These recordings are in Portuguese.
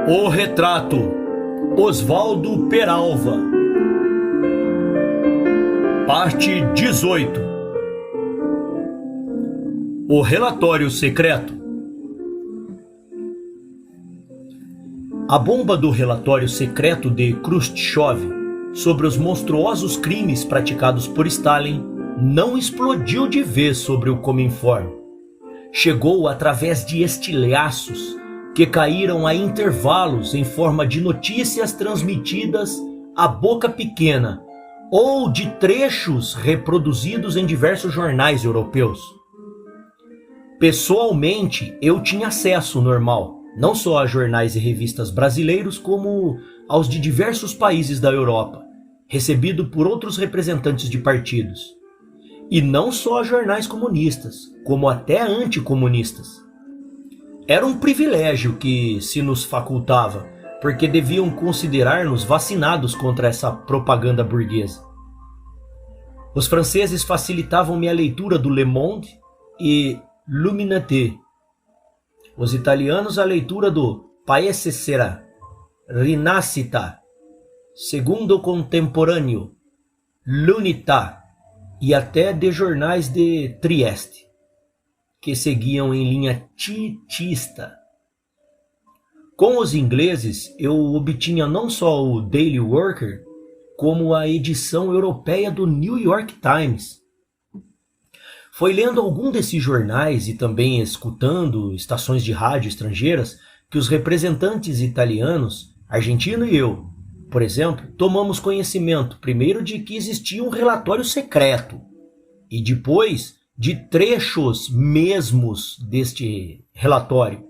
O retrato, Oswaldo Peralva. Parte 18. O relatório secreto. A bomba do relatório secreto de Khrushchev sobre os monstruosos crimes praticados por Stalin não explodiu de vez sobre o Cominform. Chegou através de estilhaços que caíram a intervalos em forma de notícias transmitidas à boca pequena ou de trechos reproduzidos em diversos jornais europeus. Pessoalmente, eu tinha acesso normal, não só a jornais e revistas brasileiros, como aos de diversos países da Europa, recebido por outros representantes de partidos. E não só a jornais comunistas, como até anticomunistas. Era um privilégio que se nos facultava, porque deviam considerar-nos vacinados contra essa propaganda burguesa. Os franceses facilitavam-me a leitura do Le Monde e L'Humanité. Os italianos a leitura do Paese Sera, Rinascita, Segundo Contemporâneo, L'Unità e até de jornais de Trieste, que seguiam em linha titista. Com os ingleses, eu obtinha não só o Daily Worker, como a edição europeia do New York Times. Foi lendo algum desses jornais e também escutando estações de rádio estrangeiras que os representantes italianos, argentino e eu, por exemplo, tomamos conhecimento primeiro de que existia um relatório secreto e depois de trechos mesmos deste relatório.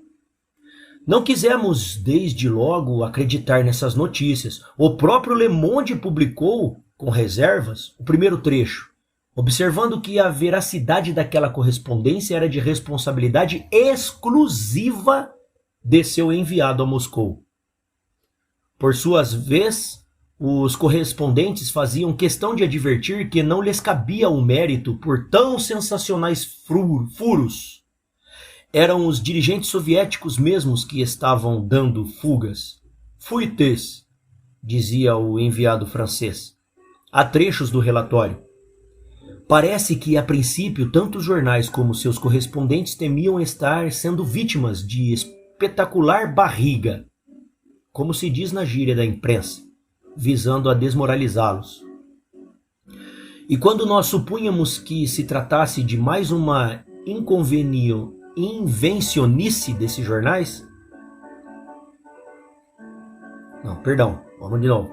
Não quisemos desde logo acreditar nessas notícias. O próprio Le Monde publicou, com reservas, o primeiro trecho, observando que a veracidade daquela correspondência era de responsabilidade exclusiva de seu enviado a Moscou. Por sua vez, os correspondentes faziam questão de advertir que não lhes cabia o mérito por tão sensacionais furos. Eram os dirigentes soviéticos mesmos que estavam dando fugas. Fuites, dizia o enviado francês. Há trechos do relatório. Parece que, a princípio, tanto os jornais como seus correspondentes temiam estar sendo vítimas de espetacular barriga, como se diz na gíria da imprensa, visando a desmoralizá-los. E quando nós supunhamos que se tratasse de mais uma invencionice desses jornais... vamos de novo.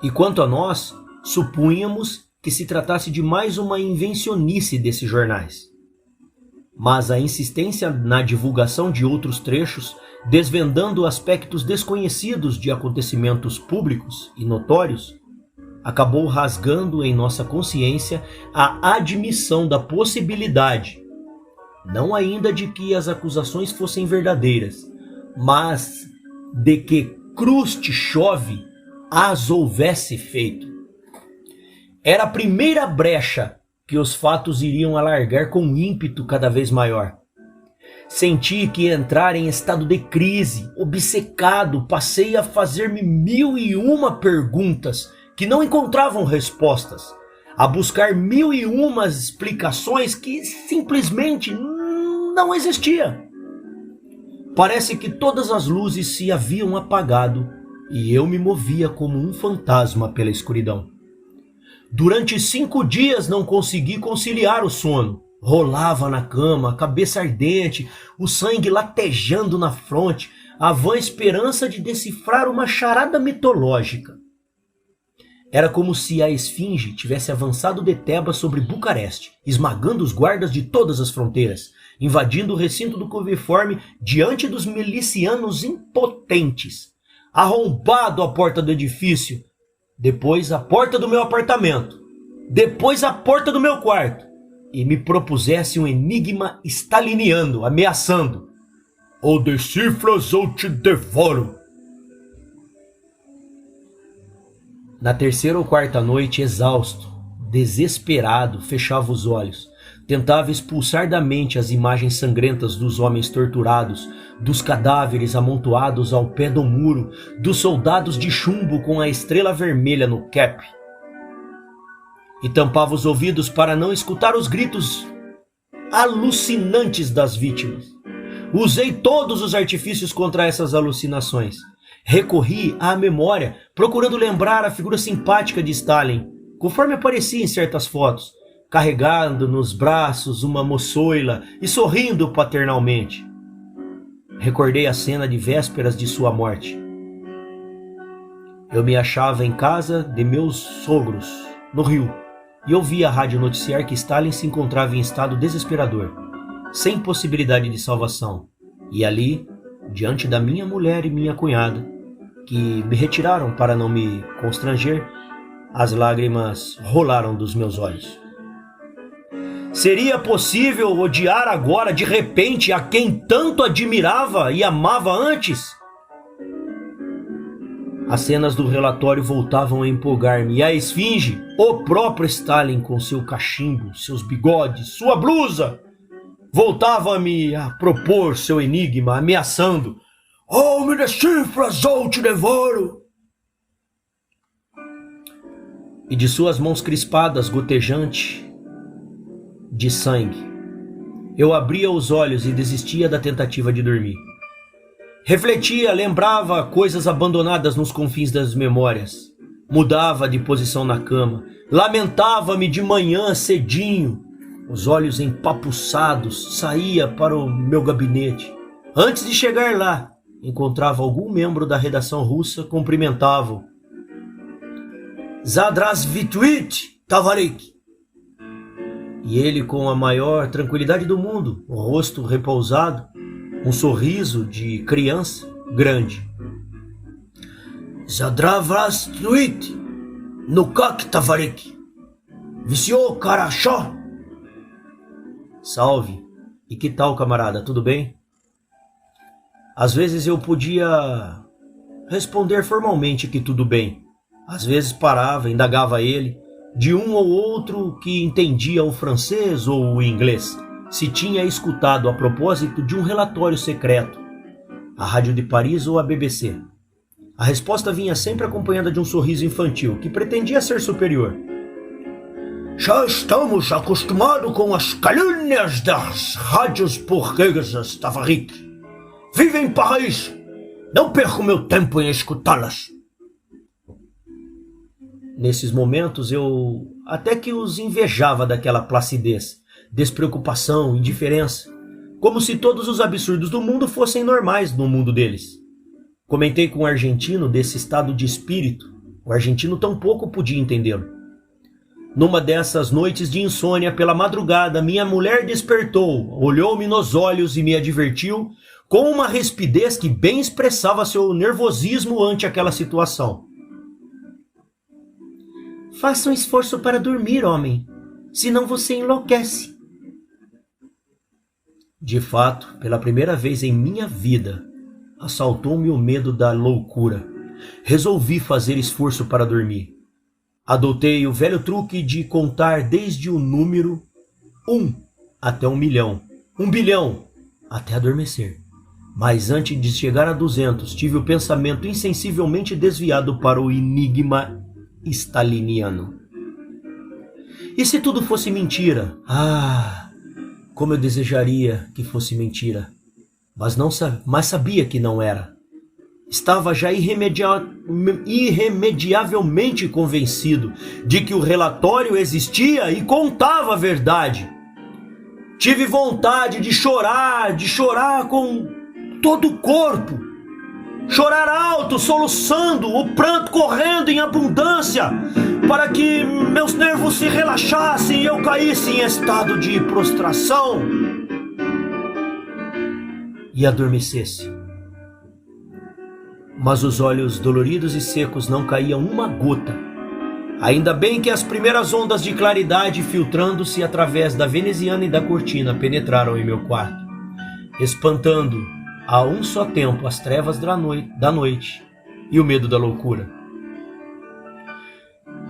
E quanto a nós, supunhamos que se tratasse de mais uma invencionice desses jornais. Mas a insistência na divulgação de outros trechos, desvendando aspectos desconhecidos de acontecimentos públicos e notórios, acabou rasgando em nossa consciência a admissão da possibilidade, não ainda de que as acusações fossem verdadeiras, mas de que Khrushchev as houvesse feito. Era a primeira brecha que os fatos iriam alargar com ímpeto cada vez maior. Senti que entrar em estado de crise, obcecado, passei a fazer-me 1001 perguntas que não encontravam respostas, a buscar 1001 explicações que simplesmente não existiam. Parece que todas as luzes se haviam apagado e eu me movia como um fantasma pela escuridão. Durante 5 dias não consegui conciliar o sono. Rolava na cama, a cabeça ardente, o sangue latejando na fronte, a vã esperança de decifrar uma charada mitológica. Era como se a esfinge tivesse avançado de Tebas sobre Bucareste, esmagando os guardas de todas as fronteiras, invadindo o recinto do Cominform diante dos milicianos impotentes, arrombado a porta do edifício, depois a porta do meu apartamento, depois a porta do meu quarto, e me propusesse um enigma staliniano, ameaçando: ou decifras ou te devoro. Na terceira ou quarta noite, exausto, desesperado, fechava os olhos. Tentava expulsar da mente as imagens sangrentas dos homens torturados, dos cadáveres amontoados ao pé do muro, dos soldados de chumbo com a estrela vermelha no cap. E tampava os ouvidos para não escutar os gritos alucinantes das vítimas. Usei todos os artifícios contra essas alucinações. Recorri à memória, procurando lembrar a figura simpática de Stalin, conforme aparecia em certas fotos, carregando nos braços uma moçoila e sorrindo paternalmente. Recordei a cena de vésperas de sua morte. Eu me achava em casa de meus sogros, no Rio, e ouvia a rádio noticiar que Stalin se encontrava em estado desesperador, sem possibilidade de salvação. E ali, diante da minha mulher e minha cunhada, que me retiraram para não me constranger, as lágrimas rolaram dos meus olhos. Seria possível odiar agora, de repente, a quem tanto admirava e amava antes? As cenas do relatório voltavam a empolgar-me, e a esfinge, o próprio Stalin com seu cachimbo, seus bigodes, sua blusa, voltava-me a propor seu enigma, ameaçando: "Oh, me decifras ou te devoro!" E de suas mãos crispadas, gotejante de sangue, eu abria os olhos e desistia da tentativa de dormir. Refletia, lembrava coisas abandonadas nos confins das memórias. Mudava de posição na cama. Lamentava-me de manhã cedinho. Os olhos empapuçados, saía para o meu gabinete. Antes de chegar lá, encontrava algum membro da redação russa, cumprimentava-o. "Zdravствуйте, товарищ!" E ele, com a maior tranquilidade do mundo, o rosto repousado, um sorriso de criança grande. "Здравствуйте! Ну как, товарищ? Всё хорошо?" Salve! E que tal, camarada? Tudo bem? Às vezes eu podia responder formalmente que tudo bem. Às vezes parava, indagava ele, de um ou outro que entendia o francês ou o inglês, se tinha escutado a propósito de um relatório secreto, a Rádio de Paris ou a BBC. A resposta vinha sempre acompanhada de um sorriso infantil, que pretendia ser superior. "Já estamos acostumados com as calúnias das rádios portuguesas, tavarique. Vive em Paris! Não perco meu tempo em escutá-las." Nesses momentos eu até que os invejava daquela placidez, despreocupação, indiferença, como se todos os absurdos do mundo fossem normais no mundo deles. Comentei com o argentino desse estado de espírito. O argentino tampouco podia entendê-lo. Numa dessas noites de insônia, pela madrugada, minha mulher despertou, olhou-me nos olhos e me advertiu com uma rispidez que bem expressava seu nervosismo ante aquela situação. "Faça um esforço para dormir, homem, senão você enlouquece." De fato, pela primeira vez em minha vida, assaltou-me o medo da loucura. Resolvi fazer esforço para dormir. Adotei o velho truque de contar desde o número 1 até 1.000.000, 1.000.000.000 até adormecer. Mas antes de chegar a 200, tive o pensamento insensivelmente desviado para o enigma staliniano. E se tudo fosse mentira? Ah, como eu desejaria que fosse mentira. Mas sabia que não era. Estava já irremediavelmente convencido de que o relatório existia e contava a verdade. Tive vontade de chorar com todo o corpo. Chorar alto, soluçando, o pranto correndo em abundância, para que meus nervos se relaxassem e eu caísse em estado de prostração e adormecesse. Mas os olhos doloridos e secos não caíam uma gota. Ainda bem que as primeiras ondas de claridade, filtrando-se através da veneziana e da cortina, penetraram em meu quarto, espantando a um só tempo as trevas da noite e o medo da loucura.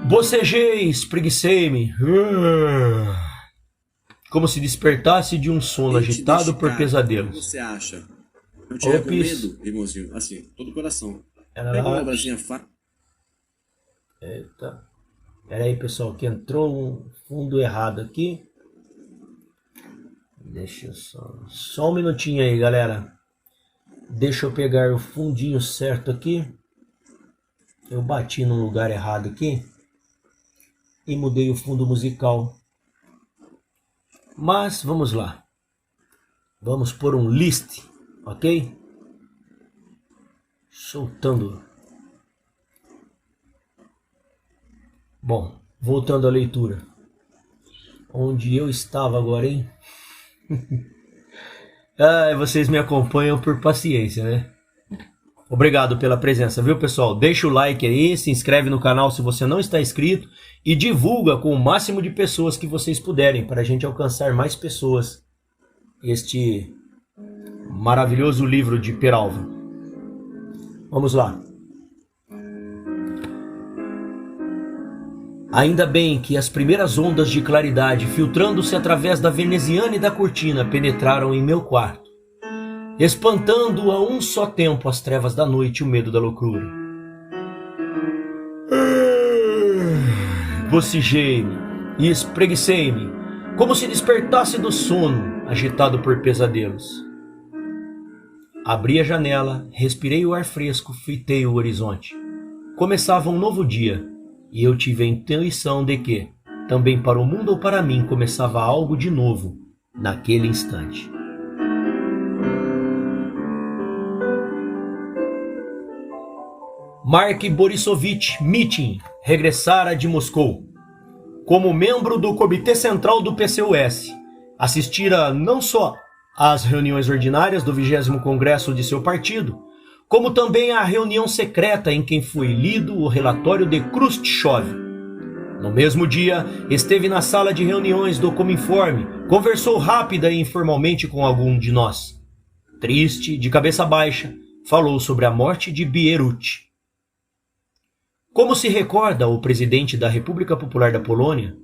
Bocejei, espreguicei-me. Como se despertasse de um sono agitado por O pesadelos. que você acha? Não tiver com Opis. medo, irmãozinho. Assim, todo coração. Era Pega uma lá. obrazinha fácil. Eita. Pera aí, pessoal, que entrou um fundo errado aqui. Deixa eu só um minutinho aí, galera. Deixa eu pegar o fundinho certo aqui. Eu bati num lugar errado aqui e mudei o fundo musical. Mas vamos lá. Vamos por um list, ok? Soltando. Bom, voltando à leitura. Onde eu estava agora, hein? Vocês me acompanham por paciência, né? Obrigado pela presença, viu, pessoal? Deixa o like aí, se inscreve no canal se você não está inscrito e divulga com o máximo de pessoas que vocês puderem para a gente alcançar mais pessoas este maravilhoso livro de Peralva. Vamos lá. Ainda bem que as primeiras ondas de claridade, filtrando-se através da veneziana e da cortina, penetraram em meu quarto, espantando a um só tempo as trevas da noite e o medo da loucura. Bocejei-me e espreguicei-me, como se despertasse do sono, agitado por pesadelos. Abri a janela, respirei o ar fresco, fitei o horizonte. Começava um novo dia, e eu tive a intuição de que, também para o mundo ou para mim, começava algo de novo, naquele instante. Mark Borisovich Mitin regressara de Moscou. Como membro do Comitê Central do PCUS, assistira não só às reuniões ordinárias do 20º Congresso de seu partido, como também à reunião secreta em que foi lido o relatório de Khrushchev. No mesmo dia, esteve na sala de reuniões do Cominforme, conversou rápida e informalmente com algum de nós. Triste, de cabeça baixa, falou sobre a morte de Bierut. Como se recorda o presidente da República Popular da Polônia,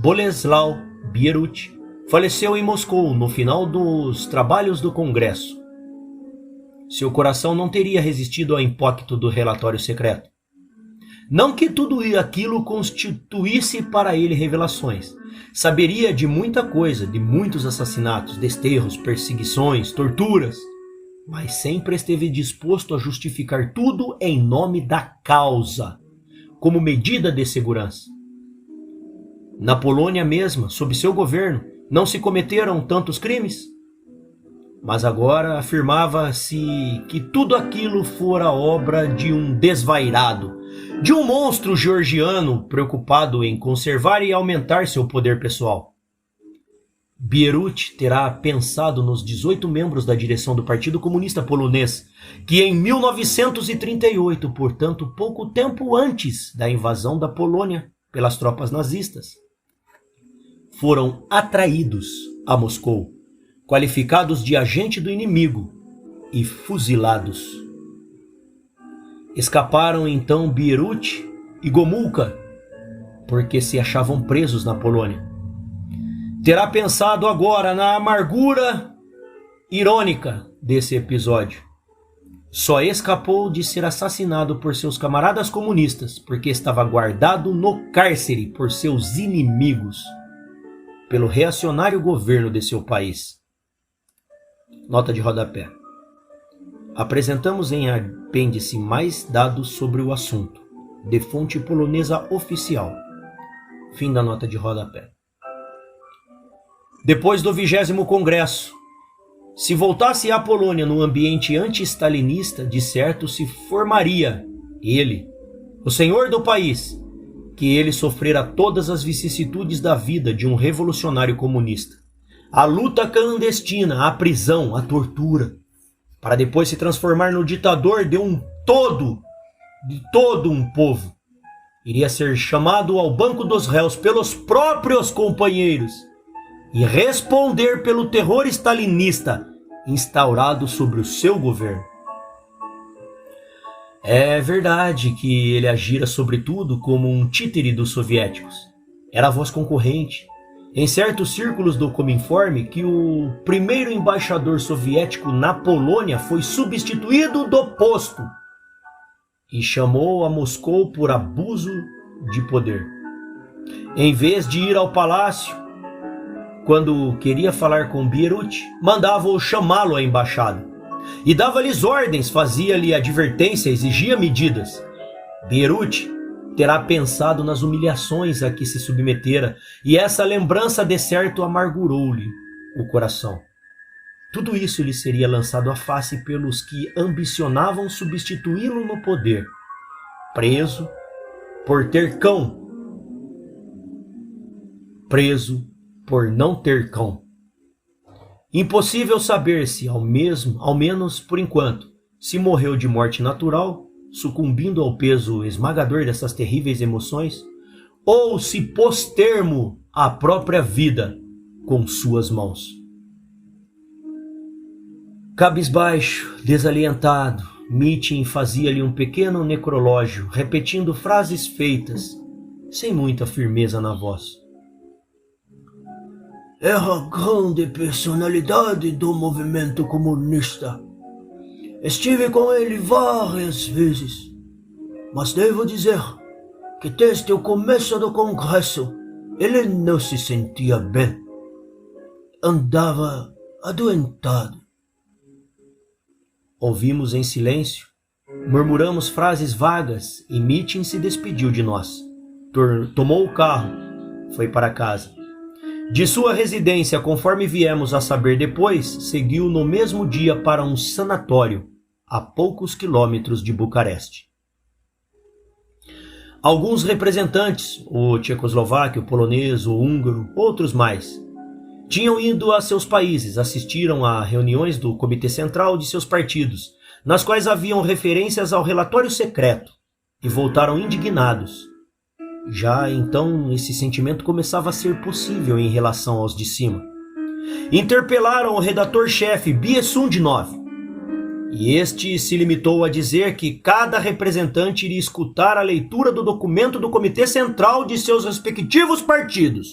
Bolesław Bierut, faleceu em Moscou no final dos trabalhos do Congresso. Seu coração não teria resistido ao impacto do relatório secreto. Não que tudo aquilo constituísse para ele revelações. Saberia de muita coisa, de muitos assassinatos, desterros, perseguições, torturas, mas sempre esteve disposto a justificar tudo em nome da causa, como medida de segurança. Na Polônia mesma, sob seu governo, não se cometeram tantos crimes? Mas agora afirmava-se que tudo aquilo fora obra de um desvairado, de um monstro georgiano preocupado em conservar e aumentar seu poder pessoal. Bierut terá pensado nos 18 membros da direção do Partido Comunista Polonês, que em 1938, portanto pouco tempo antes da invasão da Polônia pelas tropas nazistas, foram atraídos a Moscou, qualificados de agente do inimigo e fuzilados. Escaparam então Bierut e Gomulka, porque se achavam presos na Polônia. Terá pensado agora na amargura irônica desse episódio. Só escapou de ser assassinado por seus camaradas comunistas, porque estava guardado no cárcere por seus inimigos, pelo reacionário governo de seu país. Nota de rodapé. Apresentamos em apêndice mais dados sobre o assunto, de fonte polonesa oficial. Fim da nota de rodapé. Depois do 20º Congresso, se voltasse à Polônia no ambiente anti-stalinista, de certo se formaria ele, o senhor do país, que ele sofrera todas as vicissitudes da vida de um revolucionário comunista. A luta clandestina, a prisão, a tortura, para depois se transformar no ditador de todo um povo. Iria ser chamado ao banco dos réus pelos próprios companheiros e responder pelo terror stalinista instaurado sobre o seu governo. É verdade que ele agira sobretudo como um títere dos soviéticos. Era a voz concorrente. em certos círculos do Cominforme que o primeiro embaixador soviético na Polônia foi substituído do posto e chamou a Moscou por abuso de poder. Em vez de ir ao palácio, quando queria falar com Bierut, mandava-o chamá-lo à embaixada e dava-lhes ordens, fazia-lhe advertência, exigia medidas. Bierut terá pensado nas humilhações a que se submetera, e essa lembrança de certo amargurou-lhe o coração. Tudo isso lhe seria lançado à face pelos que ambicionavam substituí-lo no poder, preso por ter cão, preso por não ter cão. Impossível saber se, ao menos por enquanto, se morreu de morte natural, sucumbindo ao peso esmagador dessas terríveis emoções, ou se pôs termo à própria vida com suas mãos. Cabisbaixo, desalentado, Mitin fazia-lhe um pequeno necrológio, repetindo frases feitas, sem muita firmeza na voz. Era a grande personalidade do movimento comunista. Estive com ele várias vezes, mas devo dizer que desde o começo do congresso ele não se sentia bem. Andava adoentado. Ouvimos em silêncio, murmuramos frases vagas e Mitin se despediu de nós. Tomou o carro, foi para casa. De sua residência, conforme viemos a saber depois, seguiu no mesmo dia para um sanatório, a poucos quilômetros de Bucareste. Alguns representantes, o tchecoslovaco, o polonês, o húngaro, outros mais, tinham ido a seus países, assistiram a reuniões do Comitê Central de seus partidos, nas quais haviam referências ao relatório secreto, e voltaram indignados. Já então esse sentimento começava a ser possível em relação aos de cima. Interpelaram o redator-chefe Biesundinov, e este se limitou a dizer que cada representante iria escutar a leitura do documento do Comitê Central de seus respectivos partidos.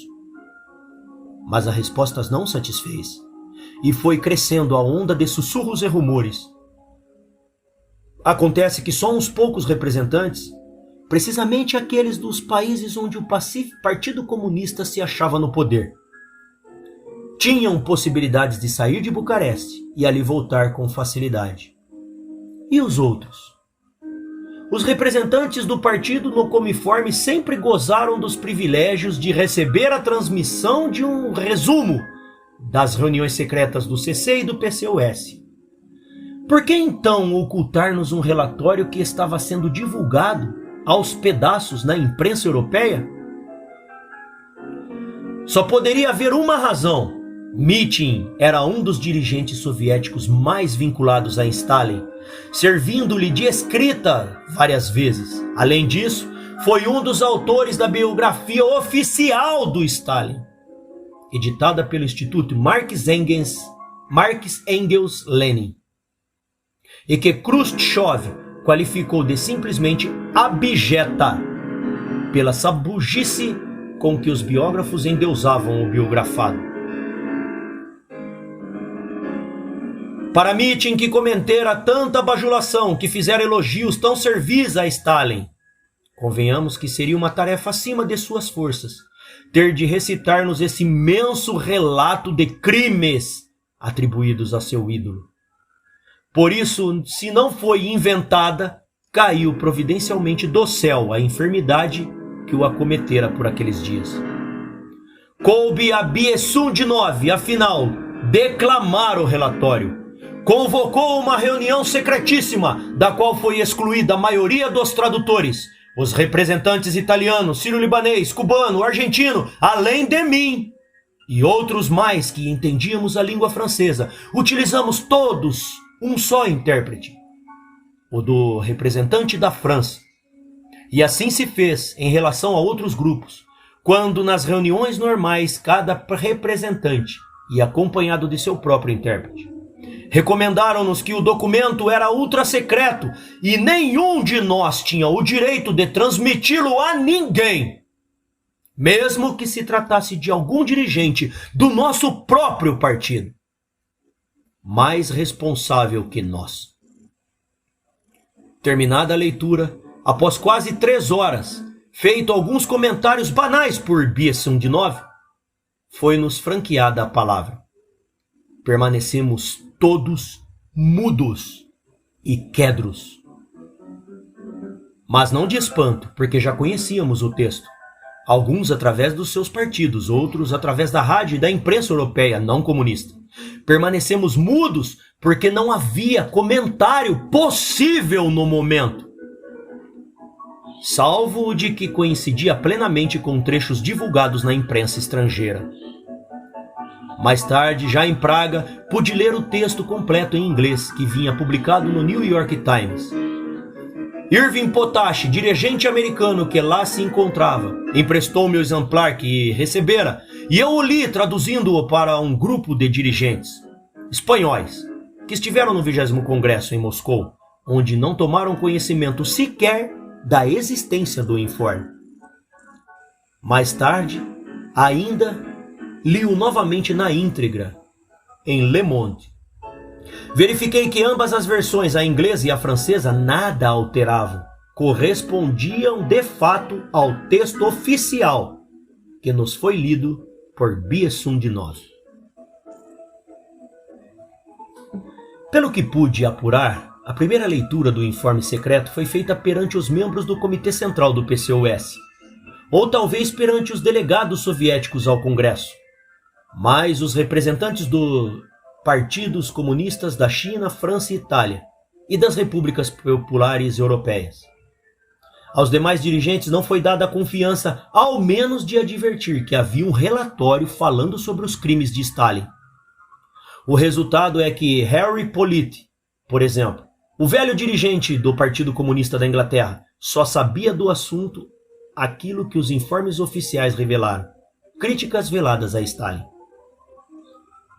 Mas a resposta não satisfez, e foi crescendo a onda de sussurros e rumores. Acontece que só uns poucos representantes, precisamente aqueles dos países onde o Partido Comunista se achava no poder, tinham possibilidades de sair de Bucareste e ali voltar com facilidade. E os outros? Os representantes do partido no Cominforme sempre gozaram dos privilégios de receber a transmissão de um resumo das reuniões secretas do CC e do PCOS. Por que então ocultar-nos um relatório que estava sendo divulgado aos pedaços na imprensa europeia? Só poderia haver uma razão. Mitin era um dos dirigentes soviéticos mais vinculados a Stalin, servindo-lhe de escrita várias vezes. Além disso, foi um dos autores da biografia oficial do Stalin, editada pelo Instituto Marx Engels Lenin, e que Khrushchev qualificou de simplesmente abjeta pela sabugice com que os biógrafos endeusavam o biografado. Para Mitin, que cometera tanta bajulação, que fizera elogios tão servis a Stalin, convenhamos que seria uma tarefa acima de suas forças ter de recitar-nos esse imenso relato de crimes atribuídos a seu ídolo. Por isso, se não foi inventada, caiu providencialmente do céu a enfermidade que o acometera por aqueles dias. Coube a Biesundinov, afinal, declamar o relatório. Convocou uma reunião secretíssima, da qual foi excluída a maioria dos tradutores, os representantes italiano, sírio-libanês, cubano, argentino, além de mim, e outros mais que entendíamos a língua francesa. Utilizamos todos um só intérprete, o do representante da França. E assim se fez em relação a outros grupos, quando nas reuniões normais cada representante ia acompanhado de seu próprio intérprete. Recomendaram-nos que o documento era ultra secreto e nenhum de nós tinha o direito de transmiti-lo a ninguém. mesmo que se tratasse de algum dirigente do nosso próprio partido, mais responsável que nós. Terminada a leitura, após quase 3 horas, feito alguns comentários banais por Biesundinov, foi-nos franqueada a palavra. Permanecemos todos mudos e quedros. Mas não de espanto, porque já conhecíamos o texto. Alguns através dos seus partidos, outros através da rádio e da imprensa europeia não comunista. Permanecemos mudos porque não havia comentário possível no momento, salvo o de que coincidia plenamente com trechos divulgados na imprensa estrangeira. Mais tarde, já em Praga, pude ler o texto completo em inglês que vinha publicado no New York Times. Irving Potash, dirigente americano que lá se encontrava, emprestou-me o exemplar que recebera e eu o li traduzindo-o para um grupo de dirigentes espanhóis que estiveram no 20º Congresso em Moscou, onde não tomaram conhecimento sequer da existência do informe. Mais tarde, ainda li-o novamente na íntegra, em Le Monde. Verifiquei que ambas as versões, a inglesa e a francesa, nada alteravam. Correspondiam de fato ao texto oficial que nos foi lido por Biesundinov. Pelo que pude apurar, a primeira leitura do informe secreto foi feita perante os membros do Comitê Central do PCOS, ou talvez perante os delegados soviéticos ao Congresso, mas os representantes dos partidos comunistas da China, França e Itália, e das repúblicas populares europeias. Aos demais dirigentes não foi dada a confiança, ao menos de advertir que havia um relatório falando sobre os crimes de Stalin. O resultado é que Harry Pollitt, por exemplo, o velho dirigente do Partido Comunista da Inglaterra, só sabia do assunto aquilo que os informes oficiais revelaram, críticas veladas a Stalin.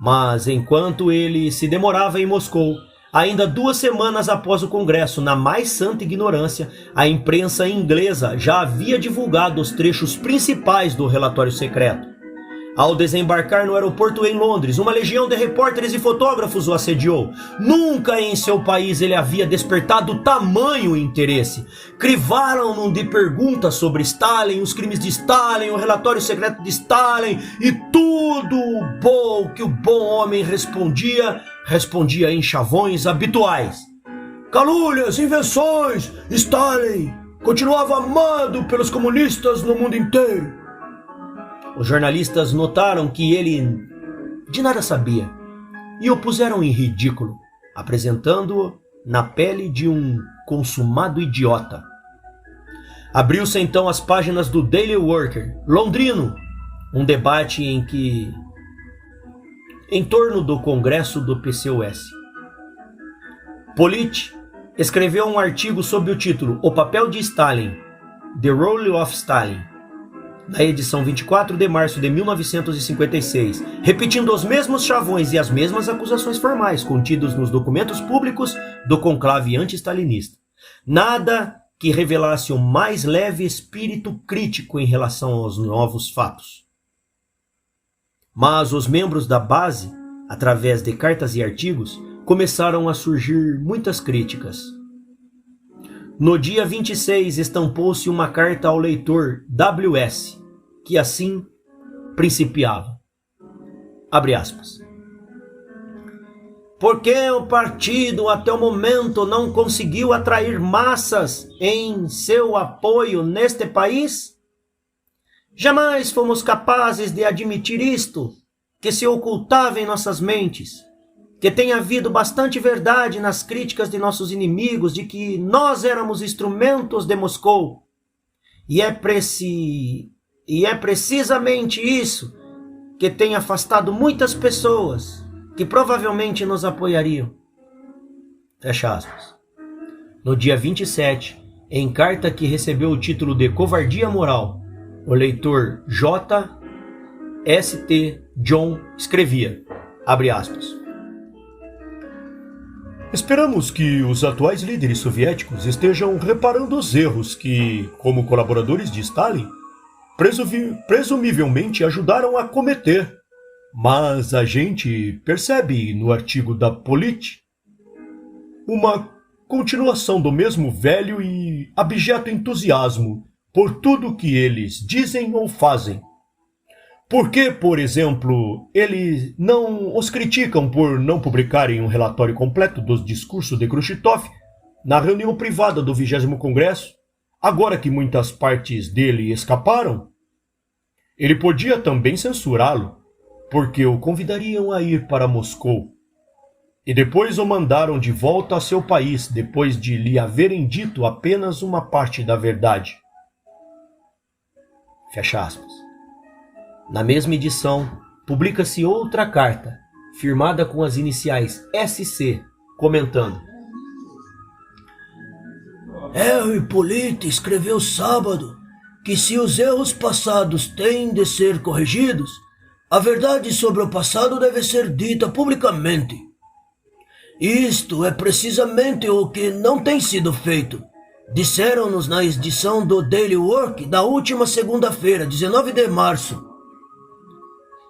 Mas enquanto ele se demorava em Moscou, ainda 2 semanas após o Congresso, na mais santa ignorância, a imprensa inglesa já havia divulgado os trechos principais do relatório secreto. Ao desembarcar no aeroporto em Londres, uma legião de repórteres e fotógrafos o assediou. Nunca em seu país ele havia despertado tamanho interesse. Crivaram-no de perguntas sobre Stalin, os crimes de Stalin, o relatório secreto de Stalin, e tudo bom que o bom homem respondia em chavões habituais. Calúnias, invenções, Stalin continuava amado pelos comunistas no mundo inteiro. Os jornalistas notaram que ele de nada sabia e o puseram em ridículo, apresentando-o na pele de um consumado idiota. Abriu-se então as páginas do Daily Worker, londrino, um debate em torno do Congresso do PCOS. Pollitt escreveu um artigo sob o título O Papel de Stalin, The Role of Stalin, na edição 24 de março de 1956, repetindo os mesmos chavões e as mesmas acusações formais contidos nos documentos públicos do conclave anti-stalinista. Nada que revelasse o mais leve espírito crítico em relação aos novos fatos. Mas os membros da base, através de cartas e artigos, começaram a surgir muitas críticas. No dia 26, estampou-se uma carta ao leitor W.S., que assim principiava. Abre aspas. Por que o partido até o momento não conseguiu atrair massas em seu apoio neste país? Jamais fomos capazes de admitir isto, que se ocultava em nossas mentes. Que tem havido bastante verdade nas críticas de nossos inimigos de que nós éramos instrumentos de Moscou. E é precisamente isso que tem afastado muitas pessoas que provavelmente nos apoiariam. Fecha aspas. No dia 27, em carta que recebeu o título de Covardia Moral, o leitor J.S.T. John escrevia, abre aspas, esperamos que os atuais líderes soviéticos estejam reparando os erros que, como colaboradores de Stalin, presumivelmente ajudaram a cometer. Mas a gente percebe no artigo da Polite uma continuação do mesmo velho e abjeto entusiasmo por tudo que eles dizem ou fazem. Por que, por exemplo, eles não os criticam por não publicarem um relatório completo dos discursos de Khrushchev na reunião privada do 20º Congresso, agora que muitas partes dele escaparam? Ele podia também censurá-lo, porque o convidariam a ir para Moscou. E depois o mandaram de volta a seu país, depois de lhe haverem dito apenas uma parte da verdade. Fecha aspas. Na mesma edição, publica-se outra carta, firmada com as iniciais SC, comentando: Henry Polite escreveu sábado que se os erros passados têm de ser corrigidos, a verdade sobre o passado deve ser dita publicamente. Isto é precisamente o que não tem sido feito. Disseram-nos na edição do Daily Work da última segunda-feira, 19 de março,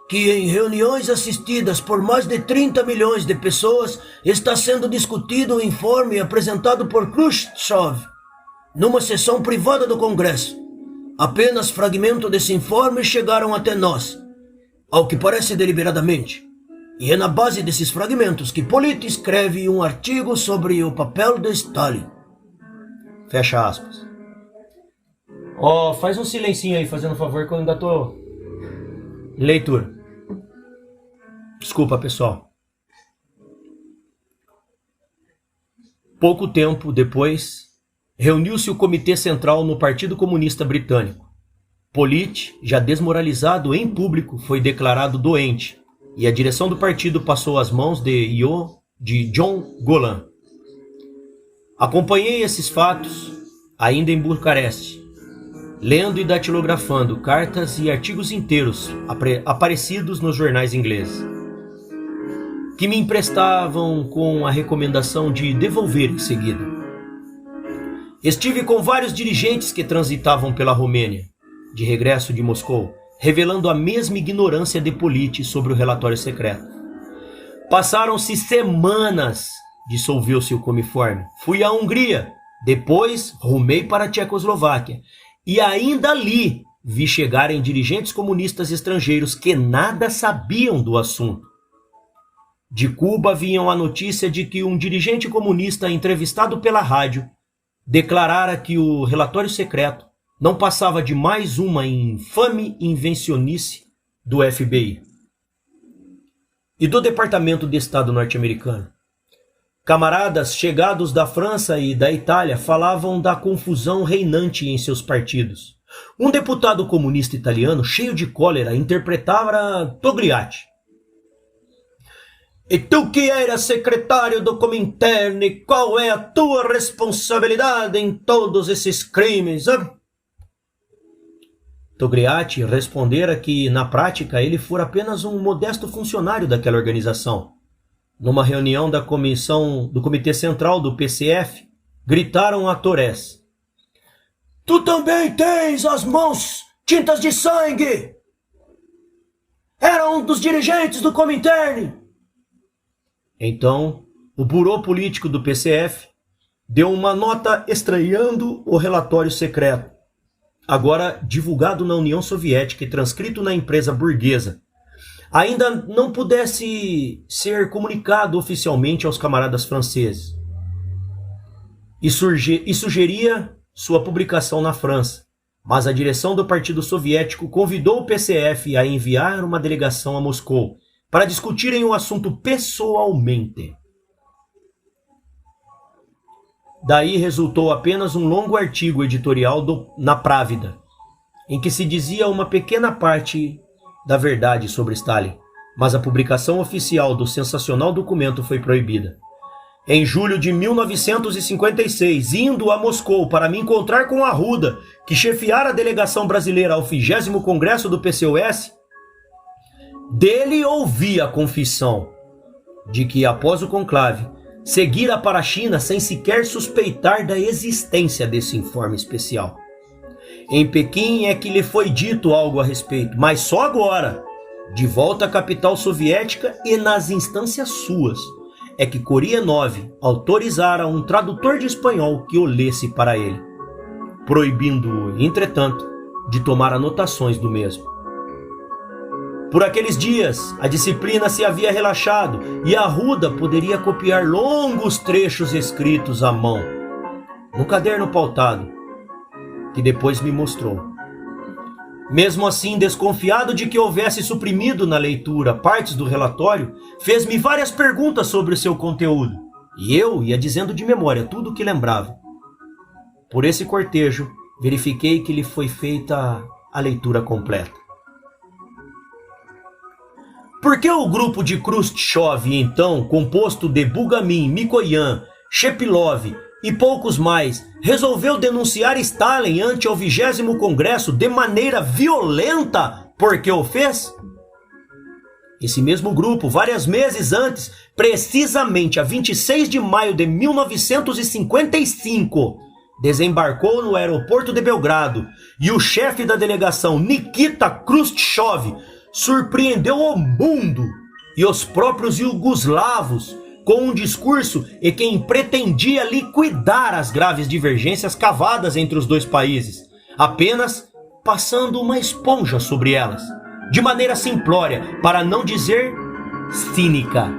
que em reuniões assistidas por mais de 30 milhões de pessoas está sendo discutido o informe apresentado por Khrushchev numa sessão privada do Congresso. Apenas fragmentos desse informe chegaram até nós, ao que parece deliberadamente. E é na base desses fragmentos que Polite escreve um artigo sobre o papel de Stalin. Fecha aspas. Faz um silencinho aí, fazendo favor, que eu ainda tô em leitura. Desculpa, pessoal. Pouco tempo depois, reuniu-se o Comitê Central no Partido Comunista Britânico. Polite, já desmoralizado em público, foi declarado doente, e a direção do partido passou às mãos de John Golan. Acompanhei esses fatos ainda em Bucareste, lendo e datilografando cartas e artigos inteiros aparecidos nos jornais ingleses, que me emprestavam com a recomendação de devolver em seguida. Estive com vários dirigentes que transitavam pela Romênia, de regresso de Moscou, revelando a mesma ignorância de Polite sobre o relatório secreto. Passaram-se semanas, dissolveu-se o comiforme. Fui à Hungria, depois rumei para a Tchecoslováquia, e ainda ali vi chegarem dirigentes comunistas estrangeiros que nada sabiam do assunto. De Cuba vinham a notícia de que um dirigente comunista entrevistado pela rádio declarara que o relatório secreto não passava de mais uma infame invencionice do FBI e do Departamento de Estado norte-americano. Camaradas chegados da França e da Itália falavam da confusão reinante em seus partidos. Um deputado comunista italiano, cheio de cólera, interpretava Togliatti. E tu que eras secretário do Comintern, qual é a tua responsabilidade em todos esses crimes? Hein? Togliatti respondera que, na prática, ele fora apenas um modesto funcionário daquela organização. Numa reunião da comissão do Comitê Central do PCF, gritaram a Torres: Tu também tens as mãos tintas de sangue! Era um dos dirigentes do Comintern! Então, o Burô Político do PCF deu uma nota estranhando o relatório secreto, agora divulgado na União Soviética e transcrito na empresa burguesa, ainda não pudesse ser comunicado oficialmente aos camaradas franceses, e sugeria sua publicação na França, mas a direção do Partido Soviético convidou o PCF a enviar uma delegação a Moscou para discutirem o assunto pessoalmente. Daí resultou apenas um longo artigo editorial na Právida, em que se dizia uma pequena parte da verdade sobre Stalin, mas a publicação oficial do sensacional documento foi proibida. Em julho de 1956, indo a Moscou para me encontrar com Arruda, que chefiara a delegação brasileira ao 50º Congresso do PCOS, dele ouvi a confissão de que, após o conclave, seguira para a China sem sequer suspeitar da existência desse informe especial. Em Pequim é que lhe foi dito algo a respeito, mas só agora, de volta à capital soviética e nas instâncias suas, é que Korienov autorizara um tradutor de espanhol que o lesse para ele, proibindo-o, entretanto, de tomar anotações do mesmo. Por aqueles dias, a disciplina se havia relaxado e Arruda poderia copiar longos trechos escritos à mão, no caderno pautado, que depois me mostrou. Mesmo assim, desconfiado de que houvesse suprimido na leitura partes do relatório, fez-me várias perguntas sobre o seu conteúdo, e eu ia dizendo de memória tudo o que lembrava. Por esse cortejo, verifiquei que lhe foi feita a leitura completa. Por que o grupo de Khrushchev, então, composto de Bulgamin, Mikoyan, Shepilov e poucos mais, resolveu denunciar Stalin ante o 20º Congresso de maneira violenta porque o fez? Esse mesmo grupo, vários meses antes, precisamente a 26 de maio de 1955, desembarcou no aeroporto de Belgrado e o chefe da delegação, Nikita Khrushchev, surpreendeu o mundo e os próprios iugoslavos com um discurso em que pretendia liquidar as graves divergências cavadas entre os dois países, apenas passando uma esponja sobre elas, de maneira simplória, para não dizer cínica.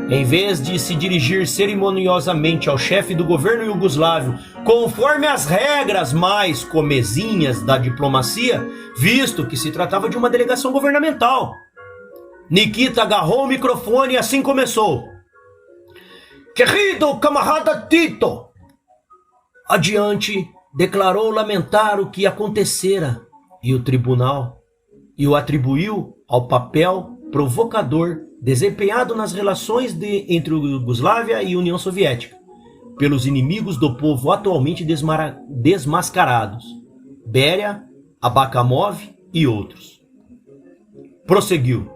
Em vez de se dirigir cerimoniosamente ao chefe do governo iugoslávio, conforme as regras mais comezinhas da diplomacia, visto que se tratava de uma delegação governamental, Nikita agarrou o microfone e assim começou. Querido camarada Tito! Adiante, declarou lamentar o que acontecera e o tribunal e o atribuiu ao papel provocador desempenhado nas relações entre a Iugoslávia e a União Soviética pelos inimigos do povo atualmente desmascarados, Beria, Abakamov e outros. Prosseguiu.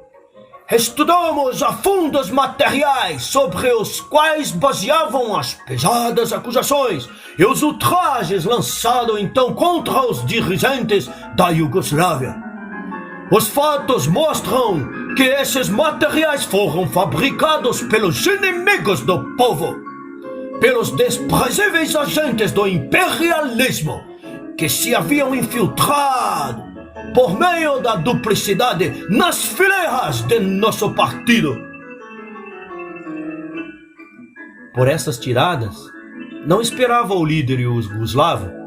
Estudamos a fundo os materiais sobre os quais baseavam as pesadas acusações e os ultrajes lançados então contra os dirigentes da Iugoslávia. Os fatos mostram que esses materiais foram fabricados pelos inimigos do povo, pelos desprezíveis agentes do imperialismo que se haviam infiltrado por meio da duplicidade nas fileiras de nosso partido. Por essas tiradas, não esperava o líder iugoslavo,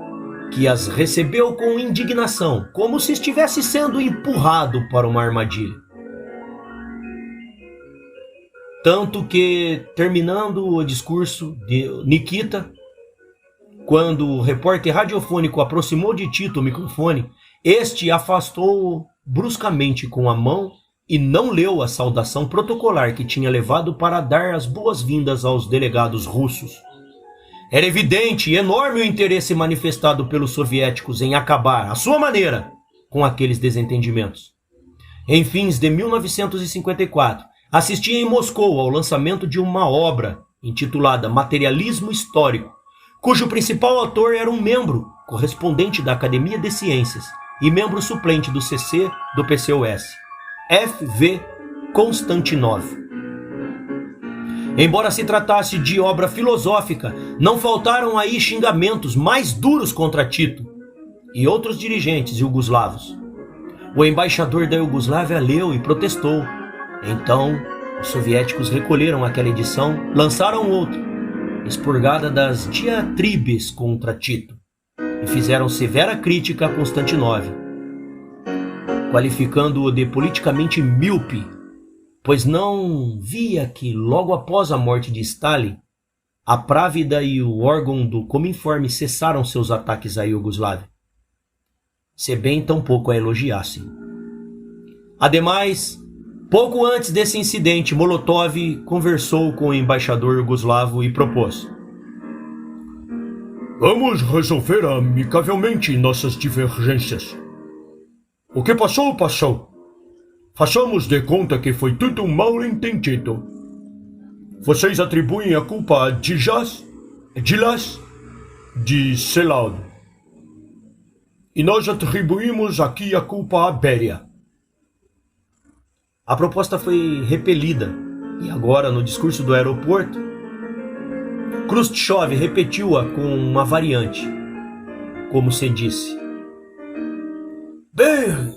que as recebeu com indignação, como se estivesse sendo empurrado para uma armadilha. Tanto que, terminando o discurso de Nikita, quando o repórter radiofônico aproximou de Tito o microfone, este afastou-o bruscamente com a mão e não leu a saudação protocolar que tinha levado para dar as boas-vindas aos delegados russos. Era evidente e enorme o interesse manifestado pelos soviéticos em acabar, à sua maneira, com aqueles desentendimentos. Em fins de 1954, assisti em Moscou ao lançamento de uma obra intitulada Materialismo Histórico, cujo principal autor era um membro correspondente da Academia de Ciências e membro suplente do CC do PCOS, F.V. Konstantinov. Embora se tratasse de obra filosófica, não faltaram aí xingamentos mais duros contra Tito e outros dirigentes iugoslavos. O embaixador da Iugoslávia leu e protestou. Então, os soviéticos recolheram aquela edição, lançaram outra, expurgada das diatribes contra Tito, e fizeram severa crítica a Konstantinov, qualificando-o de politicamente míope, pois não via que, logo após a morte de Stalin, a Právida e o órgão do Cominform cessaram seus ataques à Iugoslávia, se bem tampouco a elogiassem. Ademais, pouco antes desse incidente, Molotov conversou com o embaixador iugoslavo e propôs: vamos resolver amigavelmente nossas divergências. O que passou, passou. Façamos de conta que foi tudo um mal-entendido. Vocês atribuem a culpa a Djilas, de Selad, e nós atribuímos aqui a culpa à Béria. A proposta foi repelida, e agora, no discurso do aeroporto, Khrushchev repetiu-a com uma variante, como se disse. Bem,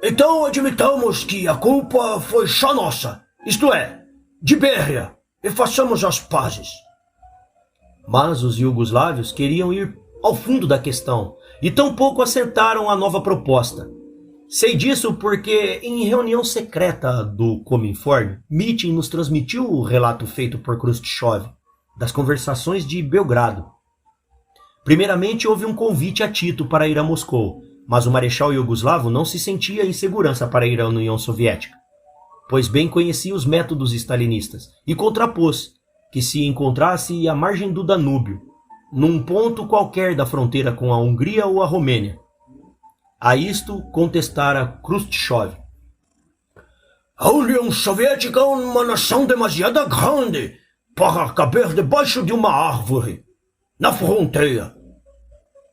então admitamos que a culpa foi só nossa, isto é, de Béria, e façamos as pazes. Mas os iugoslávios queriam ir ao fundo da questão e tampouco assentaram a nova proposta. Sei disso porque, em reunião secreta do Cominform, Mitin nos transmitiu o relato feito por Khrushchev das conversações de Belgrado. Primeiramente, houve um convite a Tito para ir a Moscou, mas o marechal iugoslavo não se sentia em segurança para ir à União Soviética, pois bem conhecia os métodos stalinistas e contrapôs que se encontrasse à margem do Danúbio, num ponto qualquer da fronteira com a Hungria ou a Romênia. A isto contestara Khrushchev. A União Soviética é uma nação demasiado grande para caber debaixo de uma árvore, na fronteira.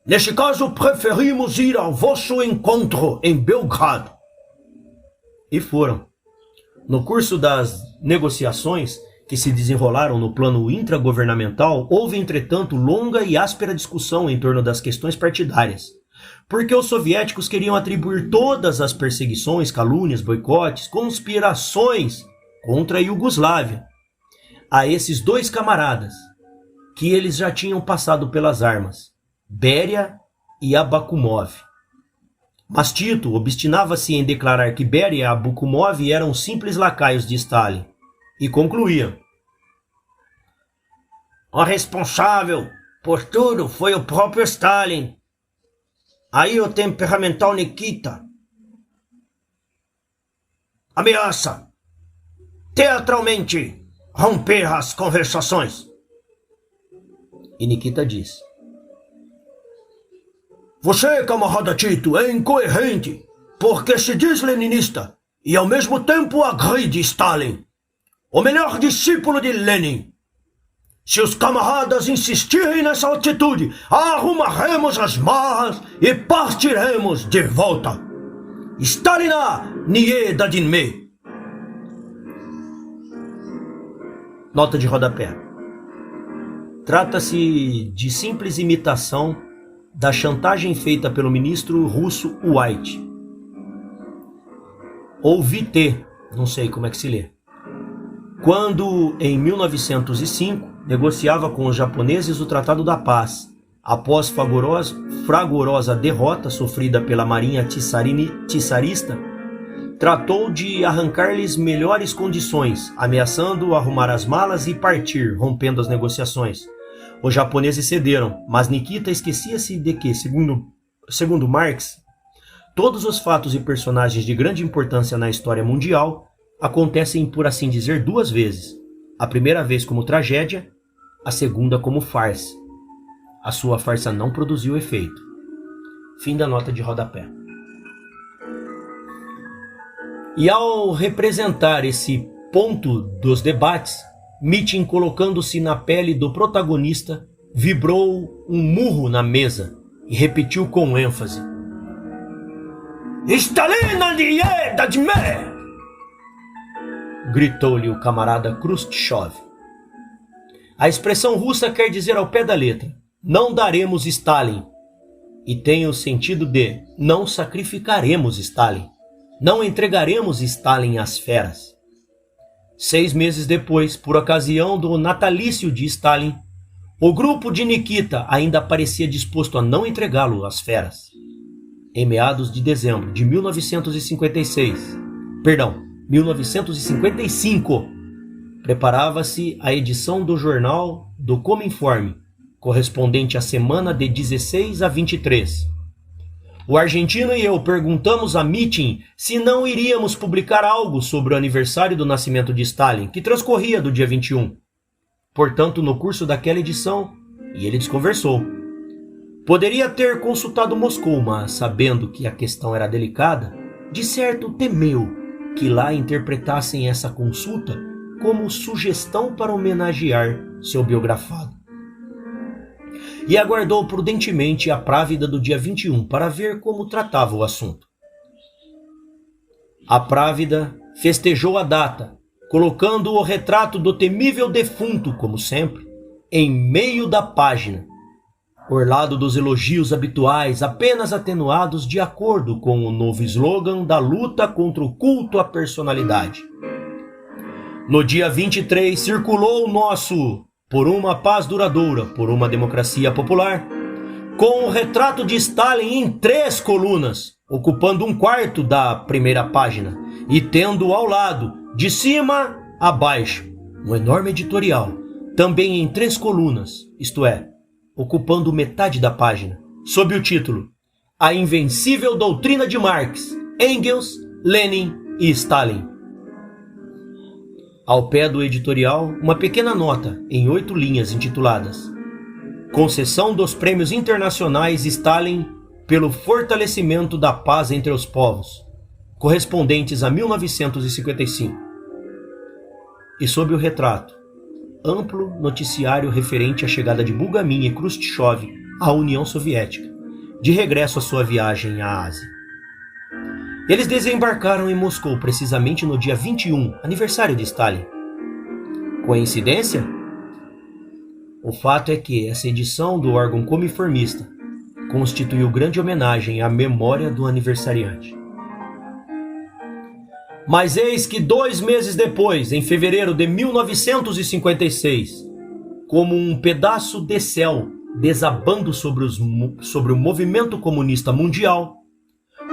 Neste caso, preferimos ir ao vosso encontro em Belgrado. E foram. No curso das negociações que se desenrolaram no plano intragovernamental, houve, entretanto, longa e áspera discussão em torno das questões partidárias, porque os soviéticos queriam atribuir todas as perseguições, calúnias, boicotes, conspirações contra a Iugoslávia a esses dois camaradas, que eles já tinham passado pelas armas, Béria e Abakumov. Mas Tito obstinava-se em declarar que Béria e Abakumov eram simples lacaios de Stalin, e concluía: o responsável por tudo foi o próprio Stalin. Aí o temperamental Nikita ameaça teatralmente romper as conversações. E Nikita diz: você, camarada Tito, é incoerente, porque se diz leninista e ao mesmo tempo agride Stalin, o melhor discípulo de Lenin. Se os camaradas insistirem nessa atitude, arrumaremos as marras e partiremos de volta. Stalina nie dadinme. Nota de rodapé. Trata-se de simples imitação da chantagem feita pelo ministro russo White. Ou VT, não sei como é que se lê. Quando, em 1905, negociava com os japoneses o Tratado da Paz, após fragorosa derrota sofrida pela marinha tsarista, tratou de arrancar-lhes melhores condições, ameaçando arrumar as malas e partir, rompendo as negociações. Os japoneses cederam, mas Nikita esquecia-se de que, segundo Marx, todos os fatos e personagens de grande importância na história mundial acontecem, por assim dizer, duas vezes. A primeira vez como tragédia, a segunda como farsa. A sua farsa não produziu efeito. Fim da nota de rodapé. E ao representar esse ponto dos debates, Mitin, colocando-se na pele do protagonista, vibrou um murro na mesa e repetiu com ênfase: Stalina nie dadme! Gritou-lhe o camarada Khrushchev. A expressão russa quer dizer ao pé da letra: não daremos Stalin, e tem o sentido de não sacrificaremos Stalin, não entregaremos Stalin às feras. 6 meses depois, por ocasião do natalício de Stalin, o grupo de Nikita ainda parecia disposto a não entregá-lo às feras. Em meados de dezembro de 1955, preparava-se a edição do jornal do Cominform, correspondente à semana de 16 a 23. O argentino e eu perguntamos a Mitin se não iríamos publicar algo sobre o aniversário do nascimento de Stalin, que transcorria do dia 21. Portanto, no curso daquela edição, e ele desconversou. Poderia ter consultado Moscou, mas, sabendo que a questão era delicada, de certo temeu que lá interpretassem essa consulta como sugestão para homenagear seu biografado. e aguardou prudentemente a právida do dia 21 para ver como tratava o assunto. A právida festejou a data, colocando o retrato do temível defunto, como sempre, em meio da página, orlado dos elogios habituais, apenas atenuados de acordo com o novo slogan da luta contra o culto à personalidade. No dia 23, circulou o nosso "Por uma paz duradoura, por uma democracia popular", com o retrato de Stalin em 3 colunas, ocupando 1/4 da primeira página, e tendo ao lado, de cima a baixo, um enorme editorial, também em 3 colunas, isto é, ocupando metade da página, sob o título "A Invencível Doutrina de Marx, Engels, Lenin e Stalin". Ao pé do editorial, uma pequena nota em 8 linhas intituladas "Concessão dos Prêmios Internacionais Stalin pelo fortalecimento da paz entre os povos, correspondentes a 1955". E sob o retrato, amplo noticiário referente à chegada de Bulgamin e Khrushchev à União Soviética, de regresso à sua viagem à Ásia. Eles desembarcaram em Moscou precisamente no dia 21, aniversário de Stalin. Coincidência? O fato é que essa edição do órgão comiformista constituiu grande homenagem à memória do aniversariante. Mas eis que 2 meses depois, em fevereiro de 1956, como um pedaço de céu desabando sobre o movimento comunista mundial,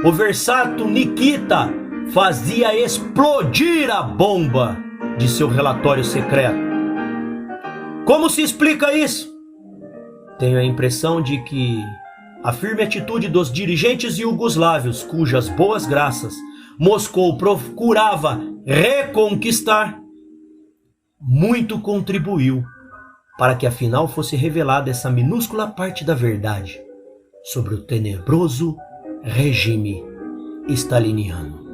o versato Nikita fazia explodir a bomba de seu relatório secreto. Como se explica isso? Tenho a impressão de que a firme atitude dos dirigentes iugoslávios, cujas boas graças Moscou procurava reconquistar, muito contribuiu para que afinal fosse revelada essa minúscula parte da verdade sobre o tenebroso regime staliniano.